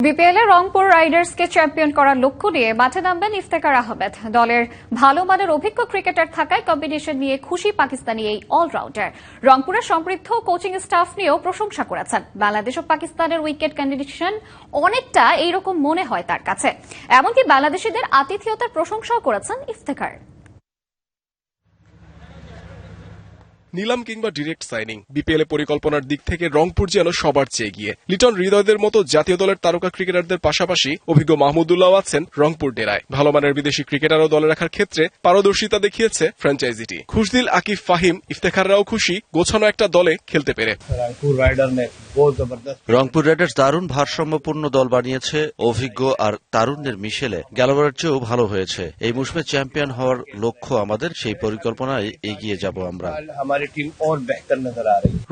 বিপিএলে রংপুর রাইডার্সকে চ্যাম্পিয়ন করার লক্ষ্য নিয়ে মাঠে নামবেন ইফতেখার আহমেদ। দলের ভালো মানের অভিজ্ঞ ক্রিকেটার থাকায় কম্বিনেশন নিয়ে খুশি পাকিস্তানি এই অলরাউন্ডার। রংপুরের সমৃদ্ধ কোচিং স্টাফ নিয়েও প্রশংসা করেছেন। বাংলাদেশ ও পাকিস্তানের উইকেট কন্ডিশন অনেকটা এইরকম মনে হয় তার কাছে। এমনকি বাংলাদেশিদের আতিথেয়তার প্রশংসাও করেছেন ইফতেখার। নিলাম কিংবা ডিরেক্ট সাইনিং, বিপিএল পরিকল্পনার দিক থেকে রংপুর যেন সবার চেয়ে এগিয়ে। লিটন হৃদয়দের মতো জাতীয় দলের তারকা ক্রিকেটারদের পাশাপাশি অভিজ্ঞ মাহমুদুল্লাহ আছেন রংপুর ডেরায়। ভালো মানের বিদেশি ক্রিকেটারও দলে রাখার ক্ষেত্রে পারদর্শিতা দেখিয়েছে ফ্র্যাঞ্চাইজিটি। খুশদিল, আকিব, ফাহিম, ইফতেখাররাও খুশি গোছানো একটা দলে খেলতে পেরে। রংপুর রাইডার্স দারুণ ভারসাম্যপূর্ণ দল বানিয়েছে। অভিজ্ঞ আর তারুণ্যের মিশেলে গেলবারের চেয়েও ভালো হয়েছে। এই মৌসুমে চ্যাম্পিয়ন হওয়ার লক্ষ্য আমাদের, সেই পরিকল্পনায় এগিয়ে যাব আমরা।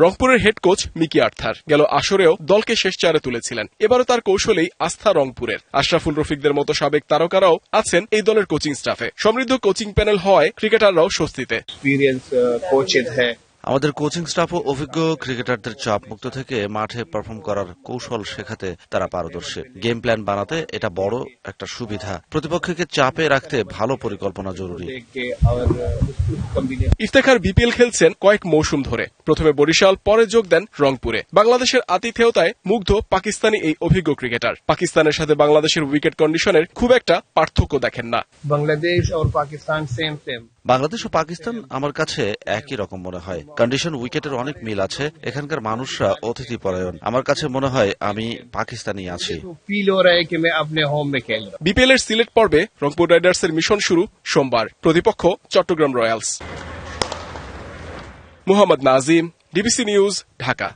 রংপুরের হেড কোচ মিকি আর্থার গেল আসরেও দলকে শেষ চারে তুলেছিলেন। এবারও তার কৌশলেই আস্থা রংপুরের। আশরাফুল রফিকদের মতো সাবেক তারকারাও আছেন এই দলের কোচিং স্টাফে। সমৃদ্ধ কোচিং প্যানেল হওয়ায় ক্রিকেটাররাও স্বস্তিতে। আমাদের কোচিং স্টাফও অভিজ্ঞ ক্রিকেটারদের চাপ মুক্ত থেকে মাঠে পারফর্ম করার কৌশল শেখাতে তারা পারদর্শী। গেম প্ল্যান বানাতে এটা বড় একটা সুবিধা। প্রতিপক্ষকে চাপে রাখতে ভালো পরিকল্পনা জরুরি। ইফতেখার বিপিএল খেলছেন কয়েক মৌসুম ধরে। প্রথমে বরিশাল, পরে যোগ দেন রংপুরে। বাংলাদেশের আতিথেয়তায় মুগ্ধ পাকিস্তানি এই অভিজ্ঞ ক্রিকেটার। পাকিস্তানের সাথে বাংলাদেশের উইকেট কন্ডিশনের খুব একটা পার্থক্য দেখেন না। বাংলাদেশ ও পাকিস্তান আমার কাছে একই রকম মনে হয়। কন্ডিশন, উইকেটের অনেক মিল আছে। এখানকার মানুষরা অতিথি পরায়ণ। আমার কাছে মনে হয় আমি পাকিস্তানি আছি। বিপিএল এর সিলেট পর্বে রংপুর রাইডার্সের মিশন শুরু সোমবার। প্রতিপক্ষ Chattogram Royals. Mohammad Nazim, DBC news, Dhaka.